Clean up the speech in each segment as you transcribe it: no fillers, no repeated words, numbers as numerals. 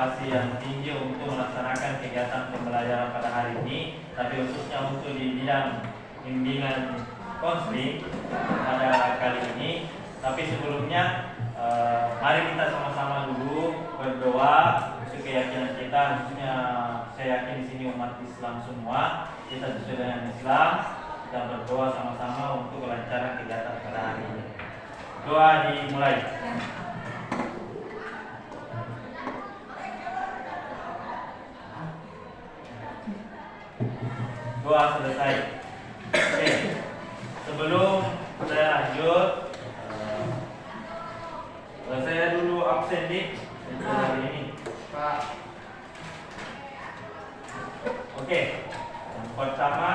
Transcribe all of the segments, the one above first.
motivasi yang tinggi untuk melaksanakan kegiatan pembelajaran pada hari ini, tapi khususnya untuk di bidang bimbingan konseling pada kali ini. Tapi sebelumnya mari kita sama-sama dulu berdoa untuk keyakinan kita, khususnya saya yakin di sini umat Islam semua, kita sesuai dengan Islam, kita berdoa sama-sama untuk kelancaran kegiatan pada hari ini. Doa dimulai. Doa selesai. Oke. Sebelum saya lanjut, saya dulu absen di hari ini, Pak. Oke. Yang pertama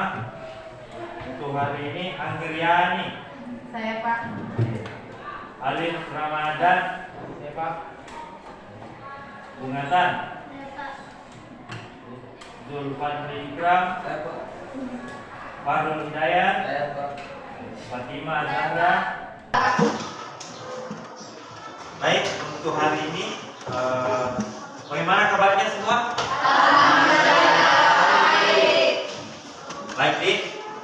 untuk hari ini Anggriani. Saya, Pak. Alif Ramadan. Saya, Pak. Bungatan. Saya, Pak. Zulfan Ikram. Saya, Pak. Farul Hidayat. Saya, Pak. Fatimah Zahra. Baik, untuk hari ini bagaimana kabarnya semua? Baik, Dik.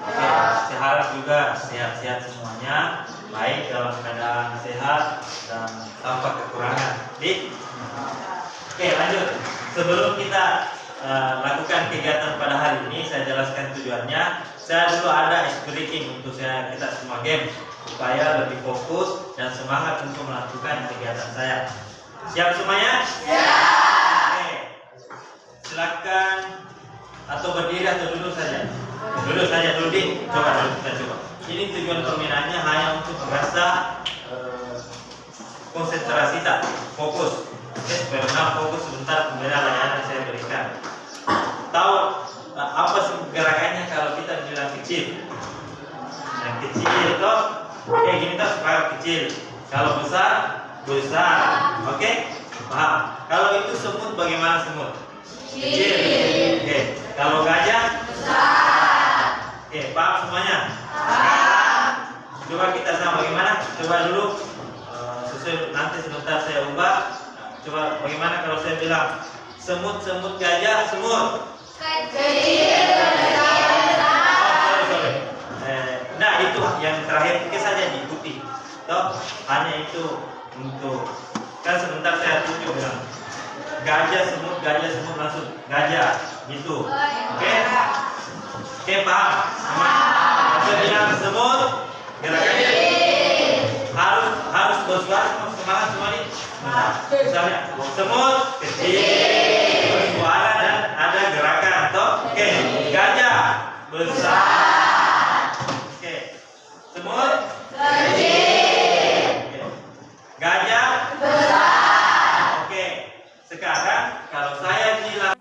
Oke, saya harap juga sehat-sehat semuanya, baik dalam keadaan sehat dan tanpa kekurangan. Dik. Oke, lanjut. Sebelum kita lakukan kegiatan pada hari ini, saya jelaskan tujuannya. Saya dulu ada ice breaking untuk kita semua game supaya lebih fokus dan semangat untuk melakukan kegiatan saya. Siap semuanya? Siap. Oke. Silakan atau berdiri atau duduk saja. Duduk saja dulu, Dik. Coba dulu kita coba. Ini tujuan permainannya hanya untuk merasa konsentrasi tak, fokus. Oke, supaya fokus sebentar pemberian layanan yang saya berikan. Tahu apa sih gerakannya kalau kita bilang kecil? Yang kecil itu kayak gini tuh supaya kecil. Kalau besar, besar. Oke? Paham? Kalau itu semut bagaimana semut? Kecil. Oke. Kalau gajah? Besar. Oke, paham semuanya? Sekarang coba kita sama bagaimana? Coba dulu sesuai nanti sebentar saya ubah. Coba bagaimana kalau saya bilang semut gajah semut? Kecil. Nah itu yang terakhir kita saja diikuti. Toh hanya itu untuk kan sebentar saya tunjuk bilang gajah semut langsung gajah gitu. Oke? Oke, paham? Saya bilang semut gerakannya harus bersuara semangat semua nih. Misalnya semut kecil bersuara dan ada gerakan toh. Oke, gajah besar. Oke. Semut kecil. Oke. Gajah besar. Oke. Sekarang kalau saya bilang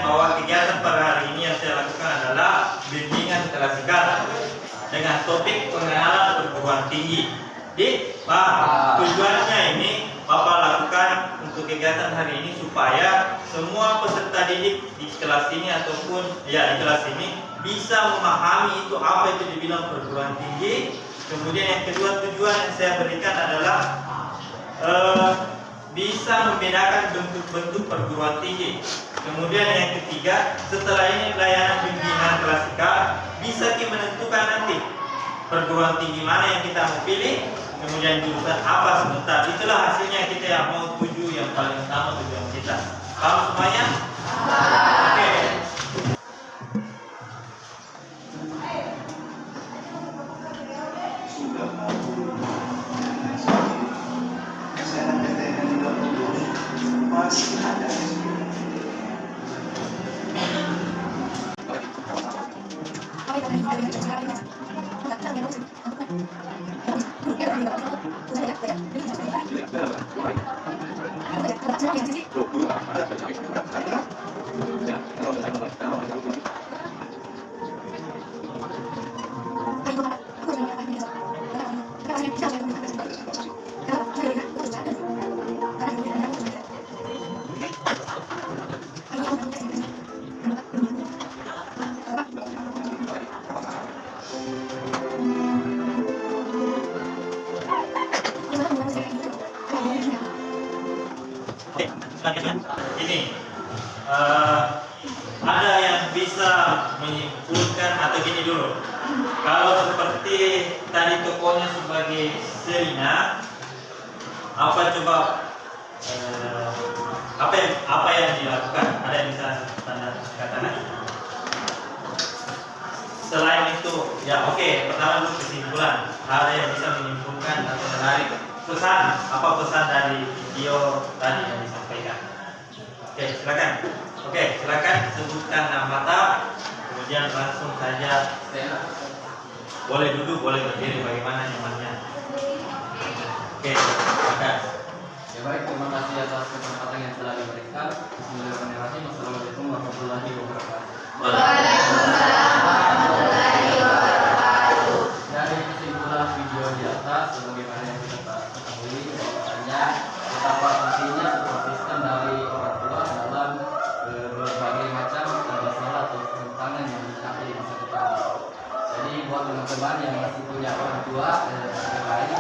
bahwa kegiatan pada hari ini yang saya lakukan adalah bimbingan klasikal dengan topik pengenalan perguruan tinggi. Di tujuannya ini Bapak lakukan untuk kegiatan hari ini supaya semua peserta didik di kelas ini ataupun di kelas ini bisa memahami itu apa itu dibilang perguruan tinggi. Kemudian yang kedua, tujuan yang saya berikan adalah bisa membedakan bentuk-bentuk perguruan tinggi. Kemudian yang ketiga, setelah ini layanan bimbingan klasikal bisa kita menentukan nanti perguruan tinggi mana yang kita mau pilih, kemudian jurusan apa sebentar. Itulah hasilnya kita yang mau tuju, yang paling utama tujuan kita. Paham semuanya? Oke. Ini ada yang bisa menyimpulkan atau gini dulu. Kalau seperti tadi tokohnya sebagai Selina, apa coba apa yang dilakukan? Ada yang bisa tanda katakan? Selain itu, ya oke, pertama dulu kesimpulan. Ada yang bisa menyimpulkan atau menarik pesan, apa pesan dari video tadi yang disampaikan? Oke, silakan. Oke, silakan sebutkan nama, kemudian langsung saja. Boleh duduk, boleh berdiri, bagaimana nyamannya. Oke, silakan. Ya baik, terima kasih atas kesempatan yang telah diberikan. Bismillahirrahmanirrahim. Assalamualaikum warahmatullahi wabarakatuh. Dari kesimpulan video di atas, sebagaimana yang kita ketahui, bahwasanya betapa pentingnya supervisi dari orang tua dalam berbagai macam masalah atau tantangan yang mencapai di masa depan. Jadi buat teman-teman yang masih punya orang tua yang baik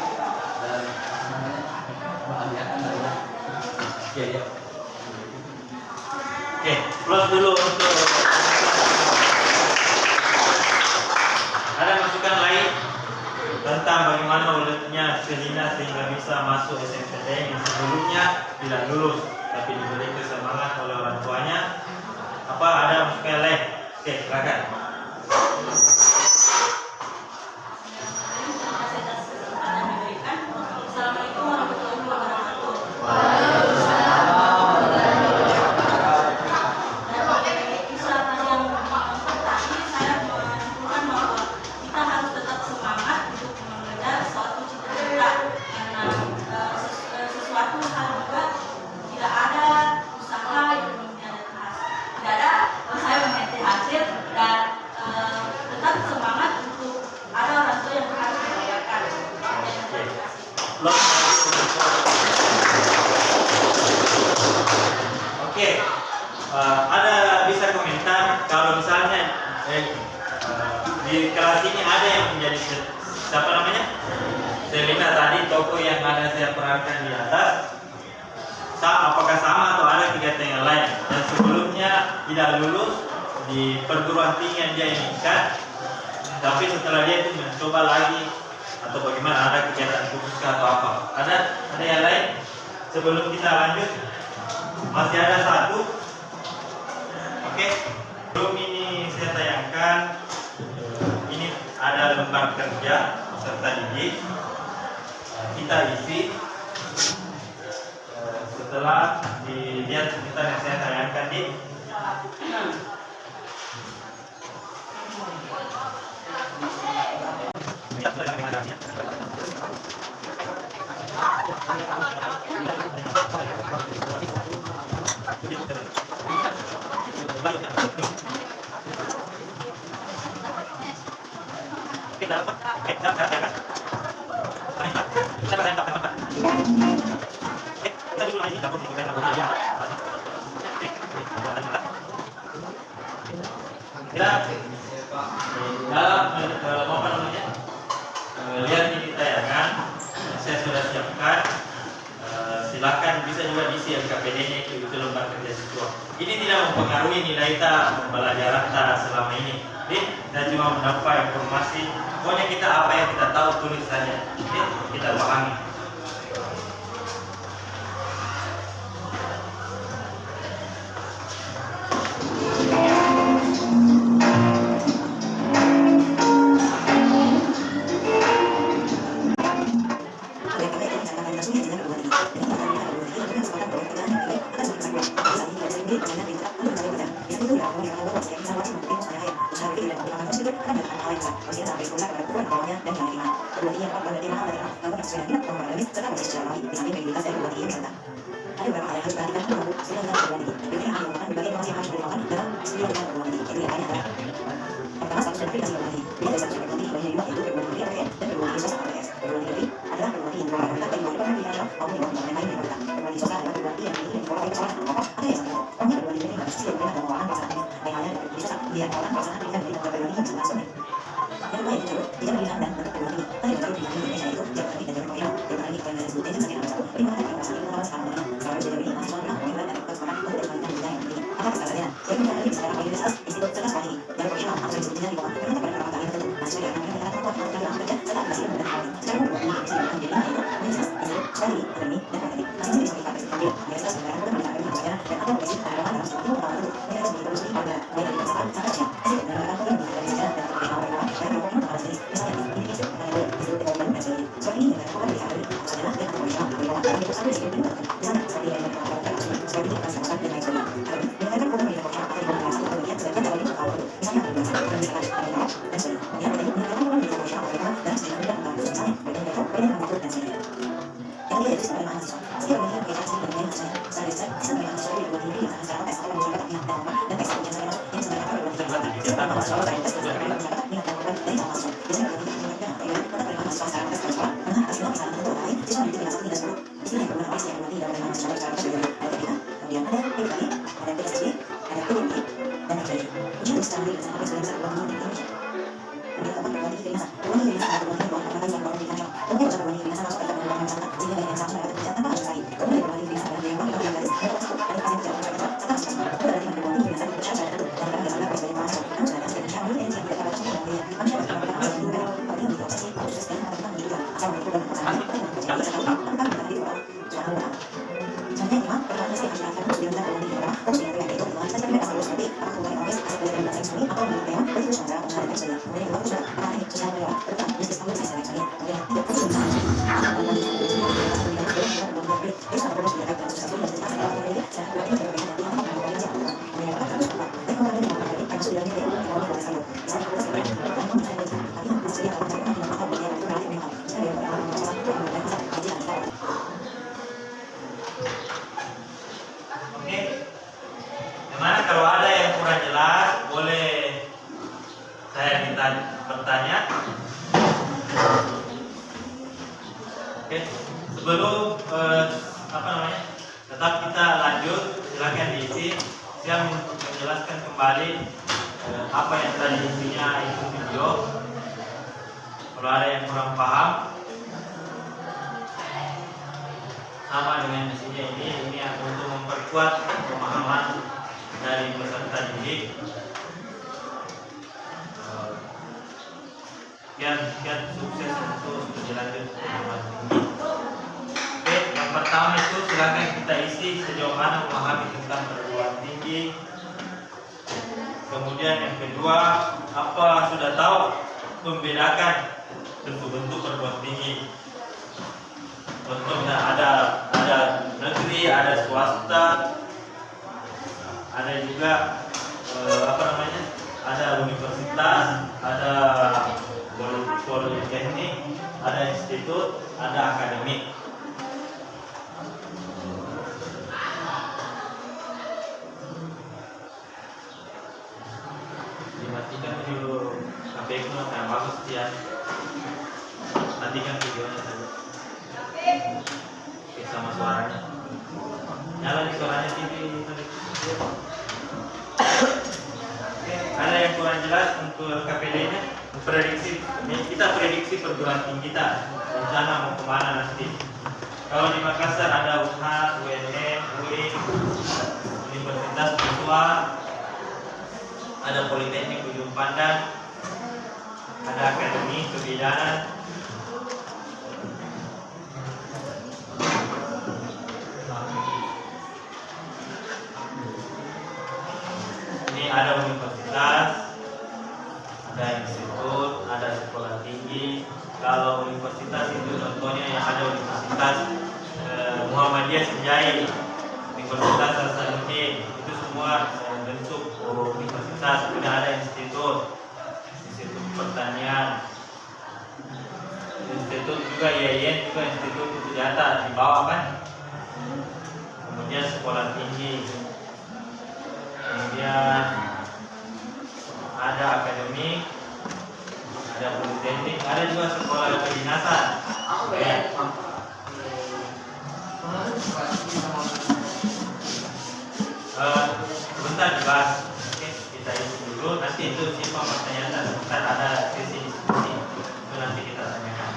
dan bahagiakan dari ya. Oke, close dulu untuk ada masukan lain tentang bagaimana ulutnya Selina sehingga bisa masuk SMPTN yang sebelumnya tidak lulus tapi diberi kesemangat oleh orang tuanya. Apa ada masukan lain? Oke, silakan. Assalamualaikum warahmatullahi wabarakatuh. Dari kisah yang tadi saya menyimpulkan bahwa kita harus tetap semangat untuk mengejar suatu cita-cita karena sesuatu hal juga tidak ada usaha yang tidak ada usaha yang menghemat hasil dan tetap semangat untuk ada orang tua yang harus dibayarkan. Oke, ada bisa komentar kalau misalnya di kelas ini ada yang menjadi siapa namanya? Selina tadi, toko yang ada saya perankan di atas. Apakah sama atau ada kegiatan yang lain? Dan sebelumnya tidak lulus di perguruan tinggi yang dia inginkan, tapi setelah dia itu mencoba lagi atau bagaimana, ada kegiatan khusus atau apa? Ada yang lain? Sebelum kita lanjut, masih ada satu. Oke, belum ini saya tayangkan. Ini ada lembar kerja peserta didik. Kita isi. Setelah dilihat sekitar yang saya tayangkan di Lihat ini tayangan saya sudah siapkan. Silakan bisa juga diisi LKPD-nya itu lembar kerja siswa. Ini tidak mempengaruhi nilai kita pembelajaran kita selama ini. Jadi kita cuma mendapat informasi. Pokoknya kita apa yang kita tahu tulis saja. Jadi kita pahami. Gimana kalau ada yang kurang jelas, boleh saya minta bertanya. Oke, sebelum tetap kita lanjut, silakan diisi. Saya menjelaskan kembali apa yang tadi isinya itu video. Kalau ada yang kurang paham, sama dengan isinya ini untuk memperkuat pemahaman dari peserta didik. Sekian sukses untuk berlanjut pemahaman tinggi. Oke, yang pertama itu silakan kita isi sejauh mana memahami tentang perguruan tinggi. Kemudian yang kedua, apa sudah tahu membedakan bentuk-bentuk perguruan tinggi. Contohnya ada negeri, ada swasta, ada juga ada universitas, ada politeknik, ada institut, ada akademik. perhatikan video Abekno yang bagus ya. Nantikan videonya saja. Oke, sama suaranya. Nyala di suaranya TV tadi. Ada yang kurang jelas untuk KPD-nya. Prediksi, kita prediksi perguruan tinggi kita rencana mau kemana nanti. Kalau di Makassar ada UNHAS, UNM, UIN, Universitas Papua, ada Politeknik Ujung Pandang, ada Akademi Kebidanan, ini ada universitas, ada institut, ada sekolah tinggi. Kalau universitas itu contohnya yang ada Universitas Muhammadiyah Sinjai, Universitas Hasanuddin, itu semua bentuk universitas. Kemudian ada institut pertanian, institut juga IAIN, juga institut itu di atas, di bawah kan. Kemudian sekolah tinggi, kemudian ada akademik, ada politeknik, ada juga sekolah kedinasan. Ya. Sebentar dibahas. Oke, kita isi dulu. Nanti itu siapa pertanyaan. Sebentar ada sesi diskusi. Itu nanti kita tanyakan.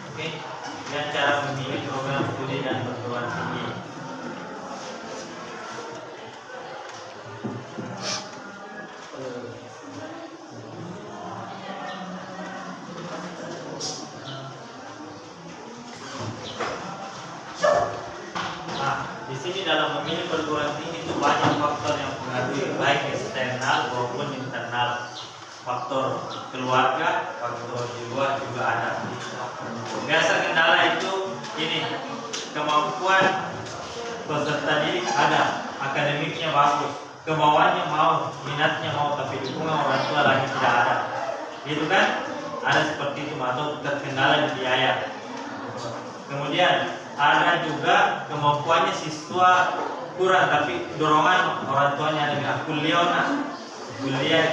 Oke, dan cara memilih program studi dan perguruan tinggi. Di sini dalam memilih perguruan tinggi itu banyak faktor yang mempengaruhi, baik eksternal maupun internal. Faktor keluarga, faktor jiwa juga ada. Biasa kendala itu ini, kemampuan peserta didik ada, akademiknya bagus, kemauannya mau, minatnya mau, tapi dukungan orang tua lagi tidak ada. Gitu kan? Ada seperti itu, atau terkendala di biaya. Kemudian ada juga kemampuannya siswa kurang, tapi dorongan orang tuanya ada kuliah,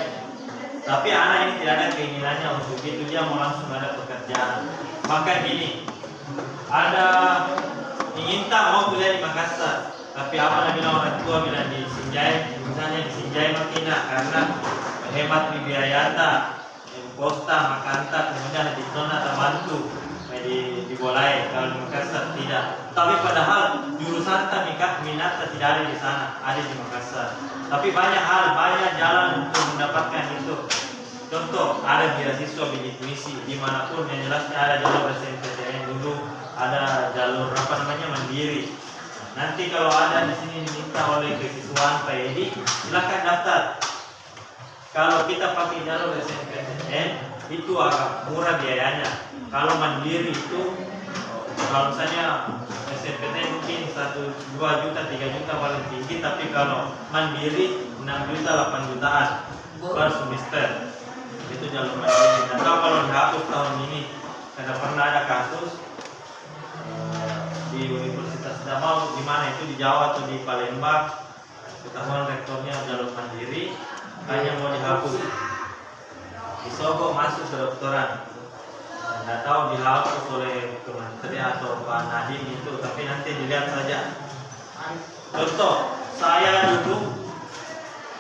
tapi anak ini tidak ada keinginannya untuk itu, dia mau langsung ada pekerjaan. Maka gini, ada ingin tak mau kuliah di Makassar, tapi apa bilang orang tua bilang di Sinjai, misalnya di Sinjai Makina, karena hemat di biaya posta makanta, kemudian di zona terbantu di Bolai. Kalau di Makassar tidak, tapi padahal jurusan minat tidak ada di sana, ada di Makassar. Tapi banyak hal, banyak jalan untuk mendapatkan itu. Contoh, ada beasiswa bidik misi dimanapun, yang jelasnya ada jalur SNPTN dulu, ada jalur mandiri. Nanti kalau ada di sini diminta oleh kesiswaan Pak Edi, silakan daftar. Kalau kita pakai jalur SNPTN itu agak murah biayanya. Kalau mandiri itu, kalau misalnya SNPTN mungkin 1, 2 juta, 3 juta paling tinggi, tapi kalau mandiri 6 juta, 8 jutaan per semester. Itu jalur mandiri. Dan kalau dihapus tahun ini, karena pernah ada kasus di Universitas Damau, di mana itu di Jawa atau di Palembang, ketahuan rektornya jalur mandiri, hanya mau dihapus. Disogok masuk kedokteran. Tidak tahu dihapus oleh kementerian atau Pak Nadiem itu, tapi nanti dilihat saja. Contoh, saya dulu,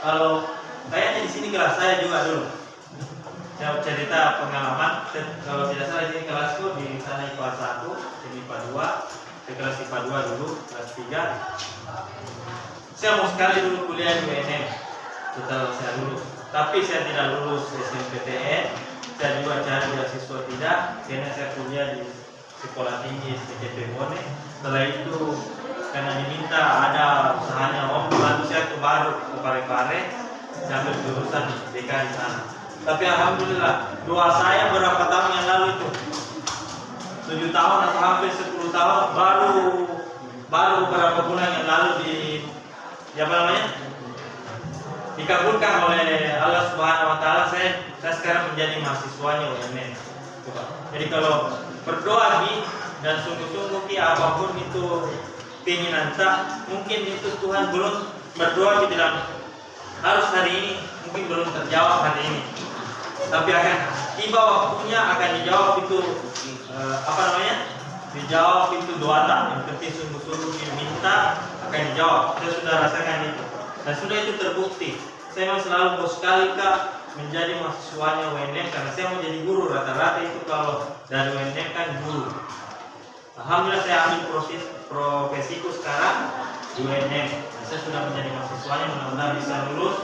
kalau kayaknya di sini kelas saya juga dulu. Saya cerita pengalaman, kalau tidak salah ini kelasku di sana IPA 1, sini IPA 2, saya kelas IPA 2 dulu, kelas 3. Saya mau sekali dulu kuliah di UNM, setelah saya lulus. Tapi saya tidak lulus SNPTN, saya juga cari beasiswa tidak, karena saya kuliah di sekolah tinggi STKP Bone. Setelah itu, karena diminta ada usahanya, bantu saya ke Baru, ke Parepare, saya ambil jurusan DK di sana. Tapi alhamdulillah, doa saya berapa tahun yang lalu itu, 7 tahun atau hampir 10 tahun, baru beberapa bulan yang lalu dikabulkan oleh Allah Subhanahu Wa Taala. Saya sekarang menjadi mahasiswanya UMN. Jadi kalau berdoa dan sungguh-sungguh apapun itu keinginan tak, mungkin itu Tuhan belum berdoa di dalam harus hari ini, mungkin belum terjawab hari ini, tapi akan tiba waktunya akan dijawab itu dijawab itu doa tak, yang penting sungguh-sungguh minta akan dijawab. Saya sudah rasakan itu dan sudah itu terbukti. Saya memang selalu mau sekali Kak menjadi mahasiswanya UNM karena saya mau jadi guru. Rata-rata itu kalau dari UNM kan guru. Alhamdulillah saya ambil profesiku sekarang di UNM. Saya sudah menjadi mahasiswanya, mudah-mudahan bisa lulus,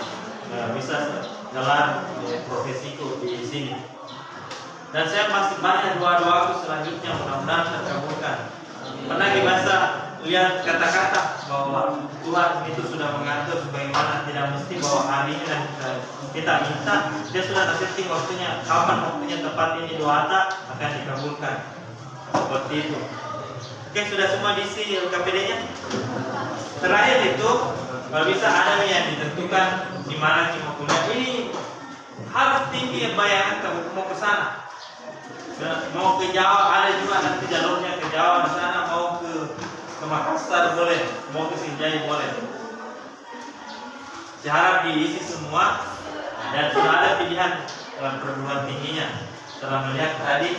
bisa gelar profesiku di sini. Dan saya masih banyak doa-doaku selanjutnya, mudah-mudahan terkabulkan. Pernah dibaca lihat kata-kata bahwa Tuhan itu sudah mengatur sebagaimana, tidak mesti bahwa hari ini dan kita minta, dia sudah setting waktunya, kapan waktunya tepat ini doa akan dikabulkan. Seperti itu. Oke, sudah semua diisi LKPD-nya. Terakhir itu kalau bisa ada yang ditentukan di mana kita mau kuliah. Ini harus tinggi bayangan mau ke sana. Mau ke Jawa ada juga nanti jalurnya ke Jawa di sana, mau ke Makassar boleh, mau ke Sinjai boleh. Saya harap diisi semua dan sudah ada pilihan perguruan tingginya. Setelah melihat tadi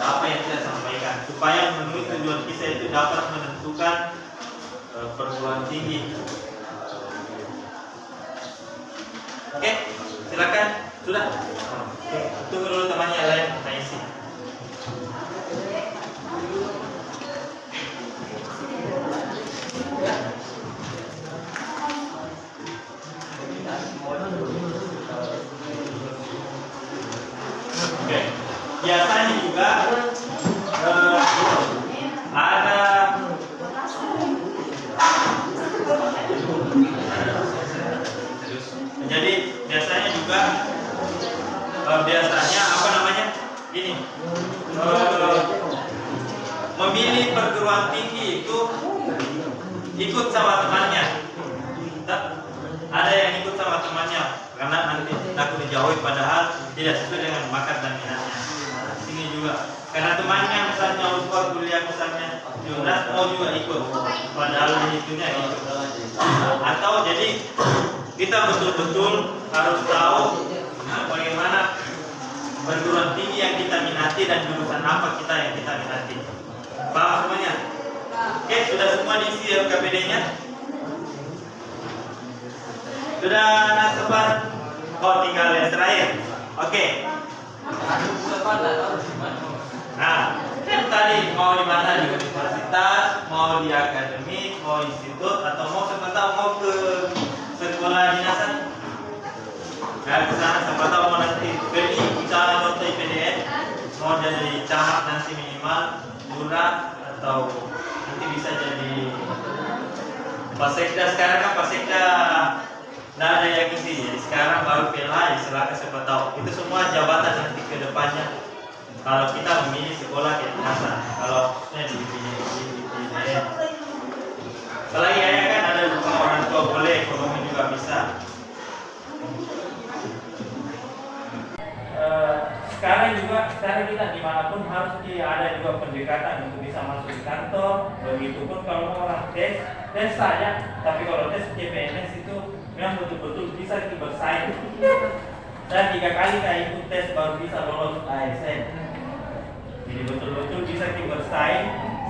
apa yang saya sampaikan, supaya memenuhi tujuan kita itu dapat menentukan perguruan tinggi. Oke, silakan. Sudah. Tunggu dulu temannya yang lain isi. Oke. Biasanya juga ada jadi biasanya juga ini memilih perguruan tinggi itu ikut sama temannya. Ada yang ikut sama temannya karena nanti takut dijauhi padahal tidak sesuai dengan bakat dan minatnya. Sini juga karena temannya misalnya Ustaz kuliah misalnya Jonas mau juga ikut padahal itunya ikut. Atau jadi kita betul-betul harus tahu bagaimana perguruan tinggi yang kita minati dan jurusan apa yang kita minati. Paham semuanya? Oke, sudah semua diisi LKPD-nya? Sudah nasebar? Oh, tinggal yang terakhir. Oke. Nah, kan tadi mau di mana, di universitas, mau di akademik, mau institut, atau mau ke sekolah dinasan. Nah, ke sana siapa tahu mau nanti beli misalnya nota IPDN, mau jadi camat nanti minimal, lurah, atau nanti bisa jadi Pasekda. Sekarang kan Pasekda nggak ada yang isi, jadi sekarang baru PLH, silakan siapa tahu. Itu semua jabatan nanti ke depannya. Kalau kita memilih sekolah kedinasan, kalau khususnya di IPDN. Apalagi ya kan ada dukungan orang tua boleh, ekonomi juga bisa. Sekarang kita dimanapun harus ada juga pendekatan untuk bisa masuk di kantor. Begitupun kalau mau orang tes saja, tapi kalau tes CPNS itu memang betul-betul bisa kita bersaing. Saya 3 kali ikut tes baru bisa lolos ASN. Jadi betul-betul bisa kita bersaing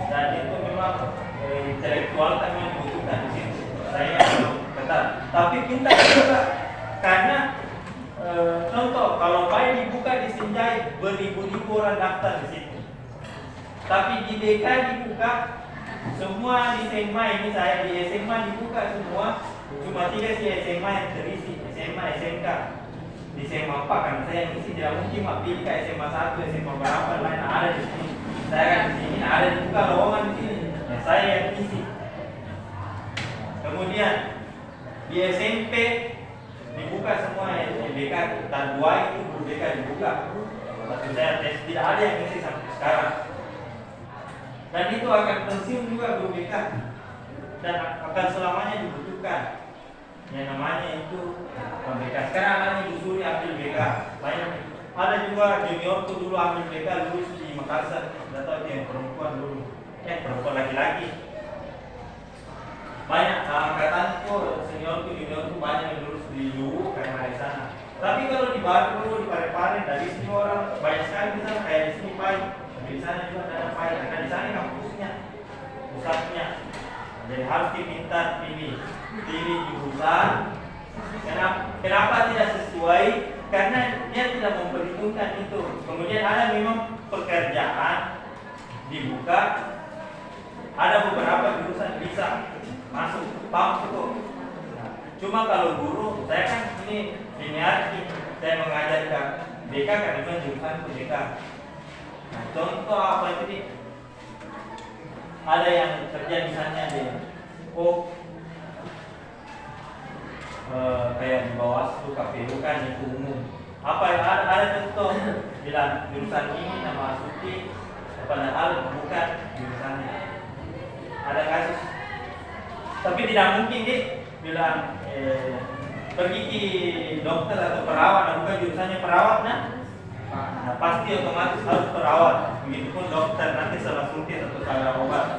dan itu memang intelektual kami membutuhkan di situ. Saya ketat, tapi pintar juga karena contoh, kalau bayi dibuka di Sinjai beribu-ribu orang daftar di situ. Tapi di DK dibuka semua di SMA ini, saya di SMA dibuka semua, cuma 3 sih SMA yang terisi, SMA, SMK. Di SMA 4 kan saya ngisi tidak mungkin pilih ke SMA 1, SMA berapa lain ada di sini. Saya kan di sini ada dibuka lowongan di sini. Ya, saya yang isi. Kemudian di SMP dibuka semua BK dan 2 itu BK dibuka. Tapi saya tes tidak ada yang ngisi sampai sekarang. Dan itu akan pensiun juga guru BK dan akan selamanya dibutuhkan. Yang namanya itu BK. Sekarang anaknya disuruh ambil BK. Banyak. Ada juga juniorku dulu ambil BK lulus di Makassar. Tidak tahu itu yang perempuan dulu. Perempuan laki-laki. angkatanku, seniorku, juniorku banyak yang lulus di Luwu karena di sana. Tapi kalau di Batu, di Parepare, dari sini orang banyak sekali di sana, kayak di sini Pai, di sana juga ada Pai, karena di sana kampusnya, pusatnya. Jadi harus diminta pilih jurusan. Kenapa tidak sesuai? Karena dia tidak memperhitungkan itu. Kemudian ada memang pekerjaan dibuka, ada beberapa jurusan bisa masuk, paham cukup. Cuma kalau guru, saya kan ini linear, saya mengajar ke BK kan memang jurusan ke BK. Nah, contoh apa itu nih? Ada yang kerja misalnya di kayak di Bawaslu, KPU kan itu umum. Apa yang ada contoh bilang jurusan ini nama masuki, padahal bukan jurusannya. Ada kasus, tapi tidak mungkin deh bilang pergi ke dokter atau perawat, nah, bukan jurusannya perawat, nah pasti otomatis harus perawat. Begitupun dokter nanti salah suntik atau salah obat.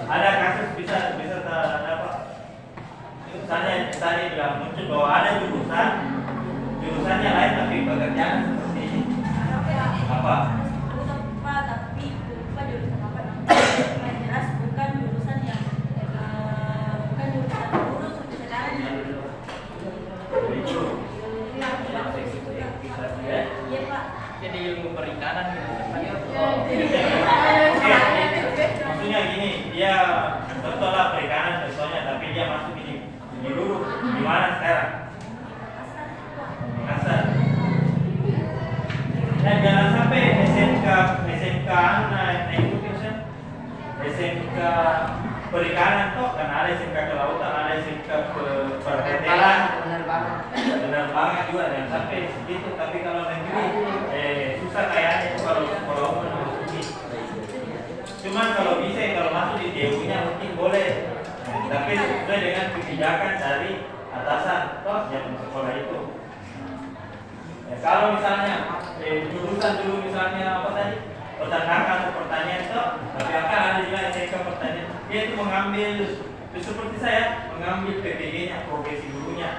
Ada kasus bisa apa? Misalnya tadi bilang muncul bahwa ada jurusannya lain tapi pekerjaan seperti ini. Apa? Tapi lupa jurusan apa namanya. Jelas bukan jurusan yang bukan jurusan guru sebenarnya. Iya Pak. Jadi ilmu perikanan gitu. Maksudnya gini, dia contoh lah perikanan contohnya, tapi dia masuk ini dulu di mana sekarang? Asal. Dan jangan sampai SMK SMK perikanan toh, kan ada SMK kelautan, ada SMK perhotelan, penerbangan juga, jangan sampai segitu. Tapi kalau negeri susah kayaknya itu kalau sekolah memasuki. Cuman kalau bisa, kalau masuk di DU-nya mungkin boleh. Tapi sesuai dengan kebijakan dari atasan toh yang sekolah itu. Ya, kalau misalnya jurusan dulu misalnya apa tadi, peternakan atau pertanian toh, tapi akan ada juga SMK pertanian. Dia itu mengambil seperti saya mengambil PPG-nya, profesi gurunya.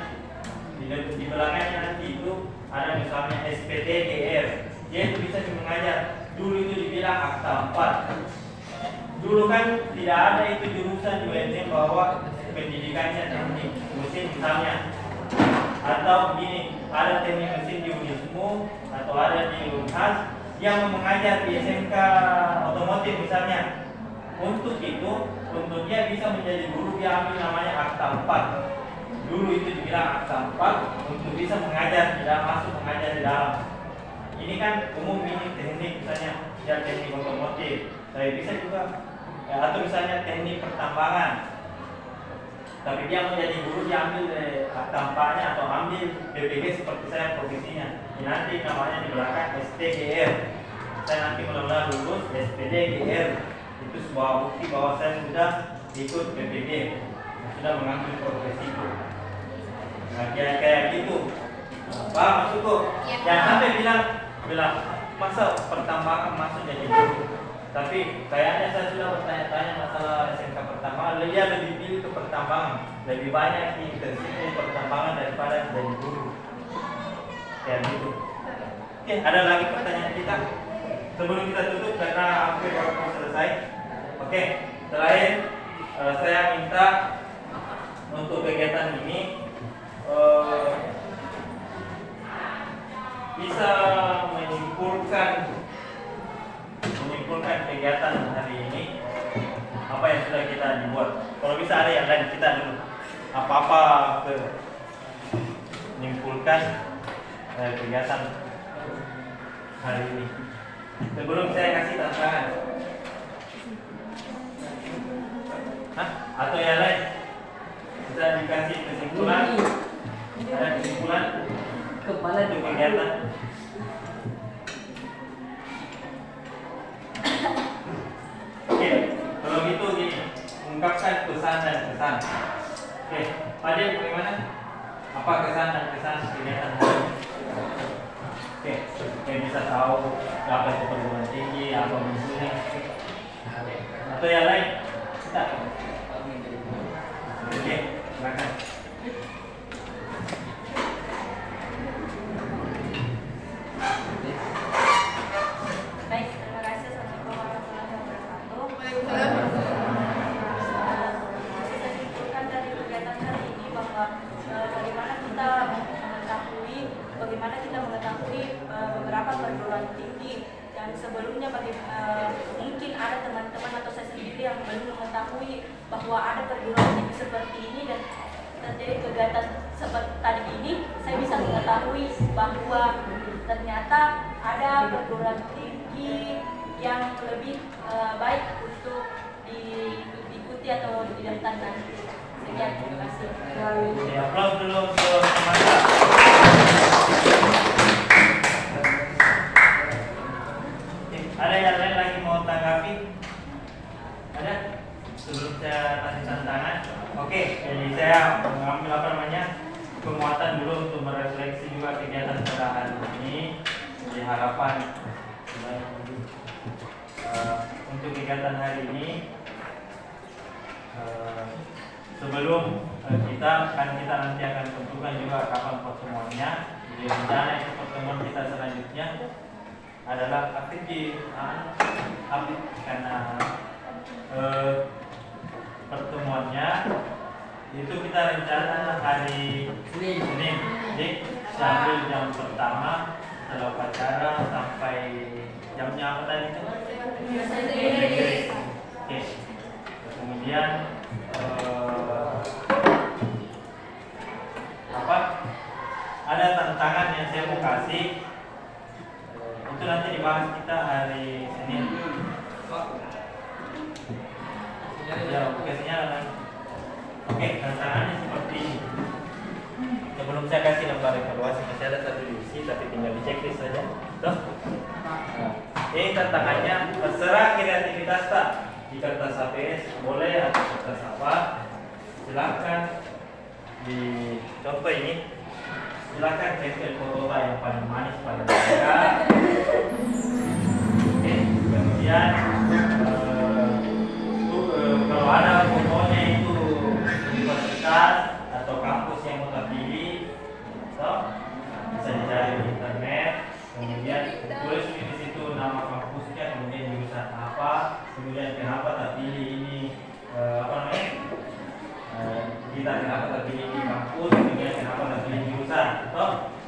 Di belakangnya nanti itu ada misalnya SPTGR. Dia itu bisa mengajar. Dulu itu dibilang akta 4. Dulu kan tidak ada itu jurusan di UNM bahwa pendidikannya teknik mesin misalnya, atau begini ada teknik mesin di Unismu atau ada di Unhas yang mengajar di SMK otomotif misalnya. Untuk itu, untuk dia bisa menjadi guru dia ambil namanya akta 4. Dulu itu dibilang akta 4 untuk bisa mengajar, tidak masuk mengajar di dalam. Ini kan umum ini teknik misalnya dia teknik otomotif. Saya bisa juga atau misalnya teknik pertambangan, tapi dia menjadi guru dia ambil akta 4-nya atau ambil BPG seperti saya profesinya. Ini nanti namanya di belakang STGR. Saya nanti benar-benar lulus SPDGR. Itu sebuah bukti bahwa saya sudah ikut BPG, sudah mengambil profesi itu. Nah kayak gitu. Pak maksudku, jangan sampai bilang masa pertambangan masuk jadi guru. Tapi kayaknya saya sudah bertanya-tanya masalah SMK pertambangan, dia lebih pilih ke pertambangan, lebih banyak di tersinggung pertambangan daripada jadi guru. Kayak gitu. Oke, ada lagi pertanyaan kita sebelum kita tutup karena hampir waktu selesai. Oke, terakhir saya minta untuk kegiatan ini bisa menyimpulkan kegiatan hari ini apa yang sudah kita dibuat. Kalau bisa ada yang lain kita dulu apa-apa menyimpulkan kegiatan hari ini sebelum saya kasih tantangan. Atau yang lain bisa dikasih kesimpulan, ada kesimpulan Kepala untuk kegiatan. Oke, kalau gitu gini, ungkapkan pesan dan kesan. Oke, Pak Ade bagaimana? Apa kesan dan kesan kegiatan hari ini? Oke, yang bisa tahu apa itu perguruan tinggi, apa musuhnya, atau yang lain? Kita. bahwa ada perguruan tinggi seperti ini dan terjadi kegiatan seperti tadi ini, saya bisa mengetahui bahwa ternyata ada perguruan tinggi yang lebih baik untuk diikuti atau didaftarkan. Sekian, terima kasih. Aplaus dulu untuk Amanda. Ada yang lain lagi mau tanggapi? Ada? Sebelum saya kasih tantangan. Oke, jadi saya mengambil penguatan dulu untuk merefleksi juga kegiatan pada hari ini. Jadi harapan untuk kegiatan hari ini sebelum kita nanti akan tentukan juga kapan pertemuannya. Jadi rencana itu pertemuan kita selanjutnya adalah aktif karena pertemuannya itu kita rencana hari Senin. Jadi sambil jam pertama setelah upacara sampai jamnya apa tadi itu? Oke. Kemudian ada tantangan yang saya mau kasih itu nanti dibahas kita hari Senin. Ya, oke, tantangannya seperti ini. Sebelum saya kasih lembar evaluasi, masih ada satu diisi, tapi tinggal di checklist saja. Tuh. Nah, ini tantangannya terserah kreativitas tak di kertas HPS boleh atau kertas apa, silakan di contoh ini. Silakan tempel foto yang paling manis paling indah. Oke, kemudian kalau ada fotonya itu universitas atau kampus yang mau terpilih, bisa dicari di internet. Kemudian tulis di situ nama kampusnya, kemudian jurusan apa, kemudian kenapa terpilih ini kita kenapa terpilih di kampus, kemudian kenapa terpilih jurusan,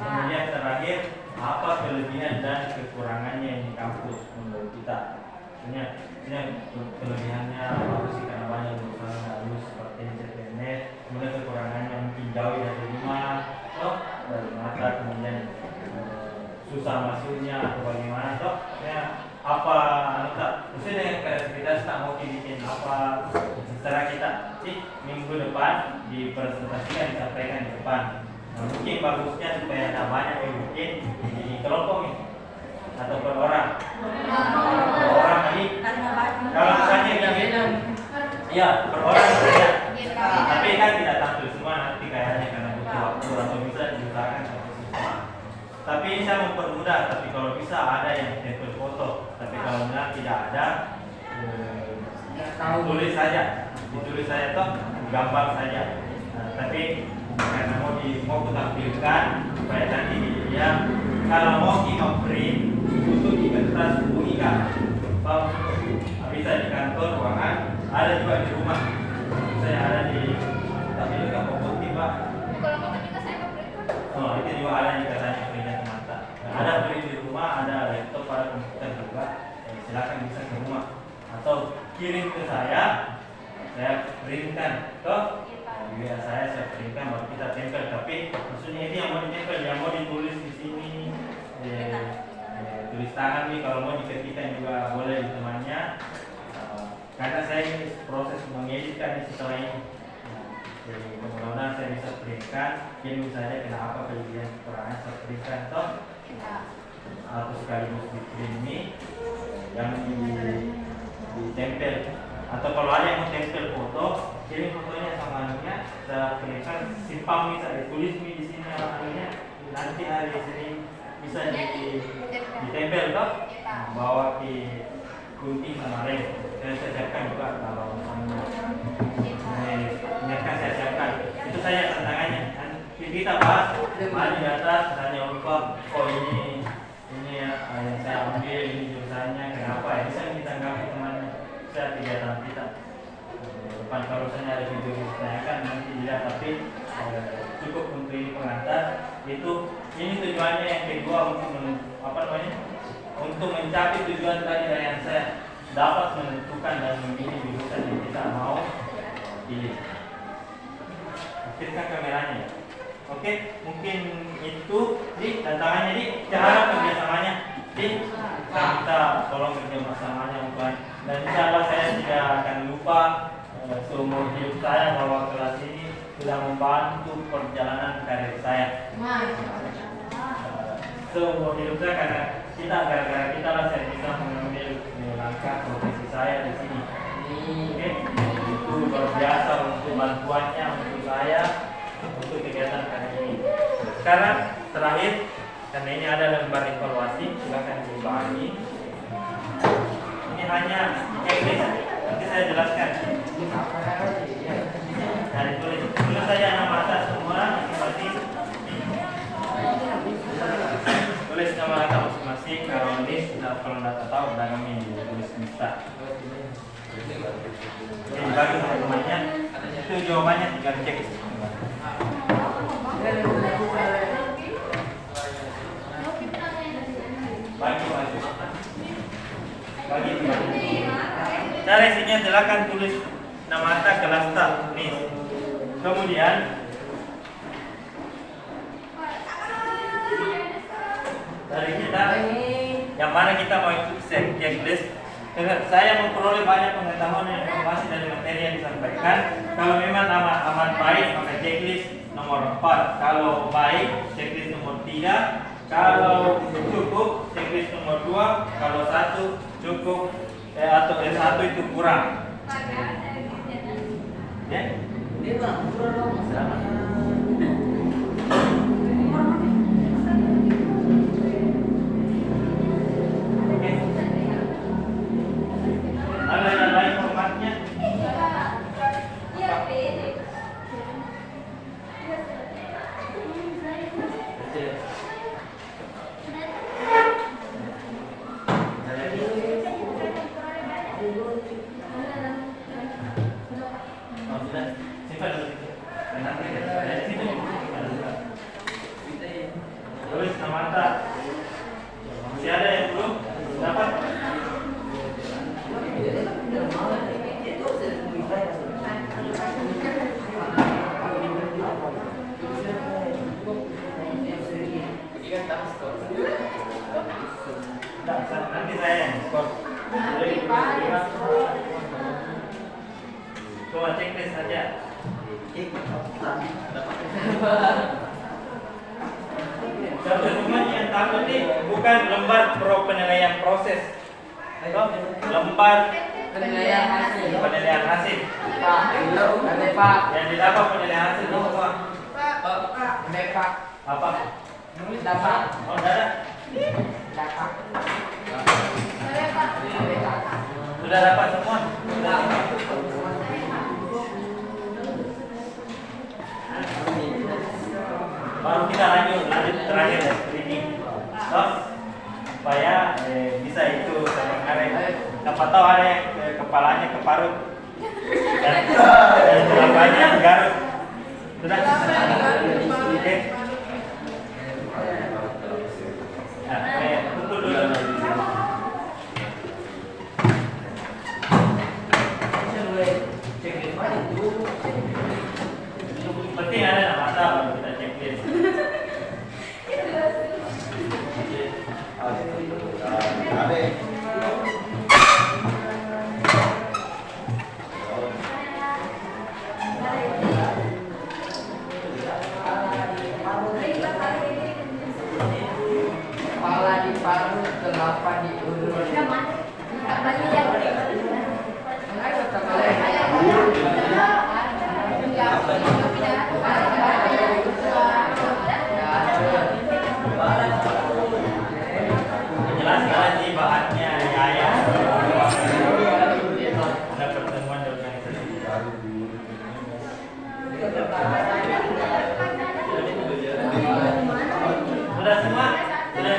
kemudian terakhir apa kelebihan dan kekurangannya di kampus menurut kita. Ini kelebihannya bagus sih karena banyak jurusan halus seperti CPNS, kemudian kekurangannya mungkin jauh dari rumah, dari mata, kemudian susah masuknya atau bagaimana apa sesuai dengan kreativitas tak mau bikin apa secara kita minggu depan dipresentasikan disampaikan di depan. Nah, mungkin bagusnya supaya ada banyak yang bikin di kelompok ini atau per orang. Per orang ini kalau misalnya yang ya per orang saja. Tapi kan tidak tampil semua nanti kayaknya karena butuh waktu atau bisa diusahakan satu semua. Tapi ini saya mempermudah, tapi kalau bisa ada yang tempel foto. Tapi kalau memang tidak ada, tulis saja, ditulis saja toh, gambar saja. Nah, tapi karena mau tampilkan supaya nanti dia kalau mau print untuk di kertas UI kan, bisa di kantor ruangan, ada juga di rumah. Saya ada di tapi itu kan putih pak. Kalau mau kita saya mau print. Oh itu juga ada yang katanya printnya mata. Ada print di rumah, ada laptop, ada komputer juga. Silakan bisa ke rumah atau kirim ke saya printkan. Toh biar saya printkan baru kita tempel. Tapi maksudnya ini yang mau ditempel, yang mau ditulis di sini. Tulis tangan nih, kalau mau diketikkan juga boleh di temannya. Karena saya ini proses mengeditkan setelah ini. Jadi mudah-mudahan saya bisa printkan, kirim saja kenapa kelebihan kekurangan saya printkan toh atau sekaligus di print ini yang ditempel atau kalau ada yang mau tempel foto, kirim fotonya sama anunya, saya printkan, simpang bisa ditulis di sini anunya, nanti hari Senin bisa ditempel toh, bawa ke gunting sama rem. Saya siapkan juga kalau misalnya ingatkan saya siapkan. Itu saja tantangannya. Kita bahas maju di atas, tanya lupa. Oh ini yang saya ambil, ini jurusannya kenapa ya? Bisa ditanggapi temannya. Saya kegiatan kita. Depan kalau misalnya ada video ditanyakan nanti dilihat, tapi cukup untuk ini pengantar. Ini tujuannya yang kedua untuk untuk mencapai tujuan tadi yang saya dapat menentukan dan memilih jurusan yang kita mau. pilih. Aktifkan kameranya. Oke, mungkin itu di tantangannya di cara kerjasamanya di kita tolong kerjasamanya bukan. Dan insya Allah saya tidak akan lupa seumur hidup saya bahwa kelas ini sudah membantu perjalanan karir saya. Seumur hidup saya karena kita gara-gara kita lah saya bisa mengambil langkah profesi saya di sini. Oke, itu luar biasa untuk bantuannya untuk saya untuk kegiatan kali ini. Sekarang terakhir karena ini ada lembar evaluasi, silakan dibagi. Ini hanya checklist, nanti saya jelaskan. Nah, tulis saja nama atas semua masing-masing. Tulis nama atas masing-masing. Kalau list, kalau data tahu, udah kami tulis lista. Jadi bagi teman-temannya, itu jawabannya tinggal cek. Bagi cara isinya silakan tulis nama anda, kelas staf, nih. Kemudian dari kita yang mana kita mau ikut checklist. Saya memperoleh banyak pengetahuan dan informasi dari materi yang disampaikan. Kalau memang amat baik maka checklist nomor 4. Kalau baik checklist nomor 3. Kalau cukup checklist nomor 2. Kalau 1 cukup atau 1 itu kurang. Ya? Ada yang lain formatnya? Tulis nama anda. Masih ada yang belum dapat? Nanti saya yang skor. Coba checklist saja. Semuanya yang tahu ini bukan lembar penilaian proses, lembar Penilaian hasil. penilaian hasil. Pak, ada Pak. Yang didapat penilaian hasil itu semua. Ada Pak. Apa? Nulis dapat. Oh, ada. Dapat. Sudah dapat semua. Baru kita lanjut terakhir screening. Terus supaya bisa itu sebenarnya. Siapa tahu ada yang kepalanya keparut dan telapanya garut. Sudah. Oke. Nah, tunggu dulu. Penting ada nama baru kita checklist. Kepala diparut, telapak diulur. Jelaskan sih bahannya ya. Ada pertemuan di organisasi baru. Sudah semua? Sudah.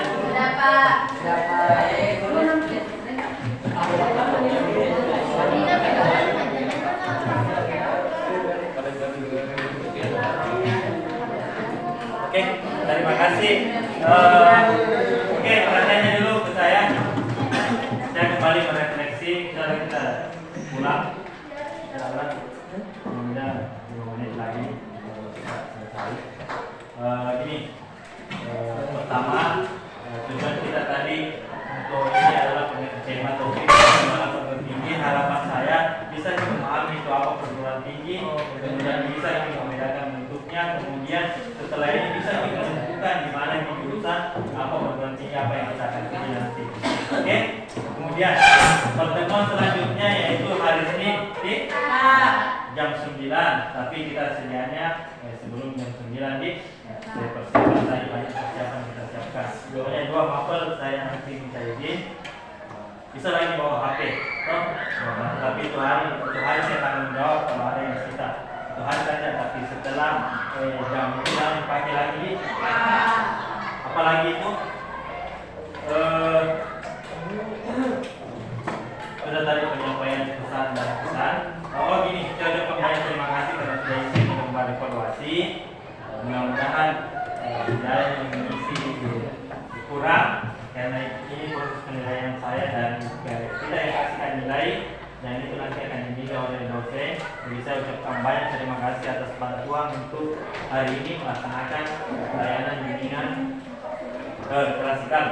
Oke, terima kasih. Oke, pertanyaannya dulu ke saya. Saya kembali merefleksi, kita pulang. Jalan. 5 menit lagi kita selesai. Gini, pertama tujuan kita tadi untuk ini adalah tema topik perguruan tinggi. Harapan saya bisa memahami itu apa perguruan tinggi, kemudian bisa membedakan bentuknya, kemudian setelah ini bisa menentukan di mana di jurusan apa perguruan tinggi apa yang kita akan pilih nanti. Oke, kemudian pertemuan selanjutnya yaitu hari Senin di jam 9, tapi kita sedianya sebelum jam 9 di saya persiapkan tadi banyak persiapan kita siapkan. Pokoknya 2 mapel saya nanti minta izin. Bisa lagi bawa HP, toh? Tapi itu hari saya tanggung jawab kalau ada yang sita. Itu hari saja, tapi setelah jam itu jangan dipakai lagi. Apalagi itu sudah tadi penyampaian pesan dan pesan. Oh gini, kita ucapkan banyak terima kasih karena sudah izin kembali evaluasi. Mudah-mudahan jalan yang mengisi kurang karena ini proses penilaian saya dan kita yang kasihkan nilai dan itu nanti akan dinilai oleh dosen. Jadi saya ucapkan banyak terima kasih atas bantuan untuk hari ini melaksanakan layanan bimbingan klasikal.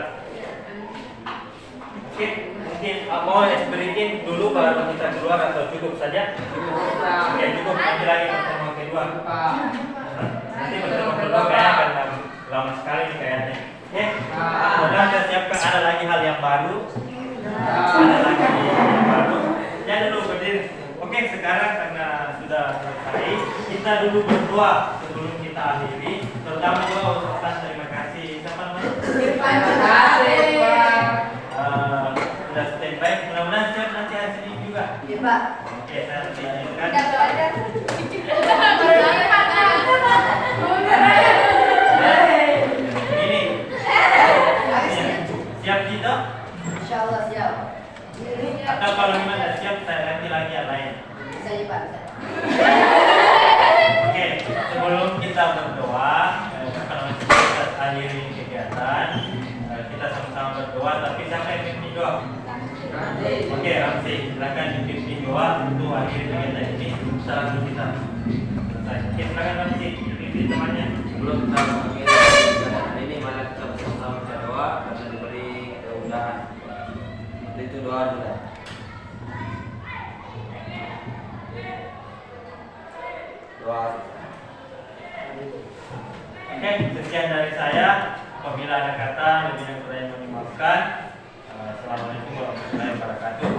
Oke, mungkin mau experiencing dulu kalau kita keluar atau cukup saja? Oke, cukup. Nanti lagi pertemuan kedua. Nanti pertemuan kedua kayaknya akan lama sekali nih kayaknya. Oke, kemudian saya siapkan ada lagi hal yang baru. Ada lagi yang baru. Ya dulu berdiri. Oke, sekarang karena sudah selesai, kita dulu berdoa sebelum kita akhiri. Terutama juga ucapan terima kasih. Siapa namanya? Terima kasih. Sudah standby. Mudah-mudahan siap nanti hari Senin juga. Iya, Pak. Oke, saya nanti izinkan. Ini siap kita? Insyaallah siap. Atau kalau gimana siap saya ganti lagi yang lain. Bisa ya, Pak. Oke, sebelum kita berdoa, kita akhiri kegiatan. Kita sama-sama berdoa, tapi siapa yang pimpin doa? Oke, Ramsi, silakan dipimpin doa untuk akhiri kegiatan ini. Salam kita. Selesai. Oke, silakan Ramsi, dipimpin temannya. Sebelum kita mengakhiri kegiatan ini, mari kita bersama-sama berdoa karena diberi kemudahan. Itu doa juga. Doa. Oke, sekian dari saya. Apabila ada kata lebih yang kurang yang dimaafkan. Assalamualaikum warahmatullahi wabarakatuh.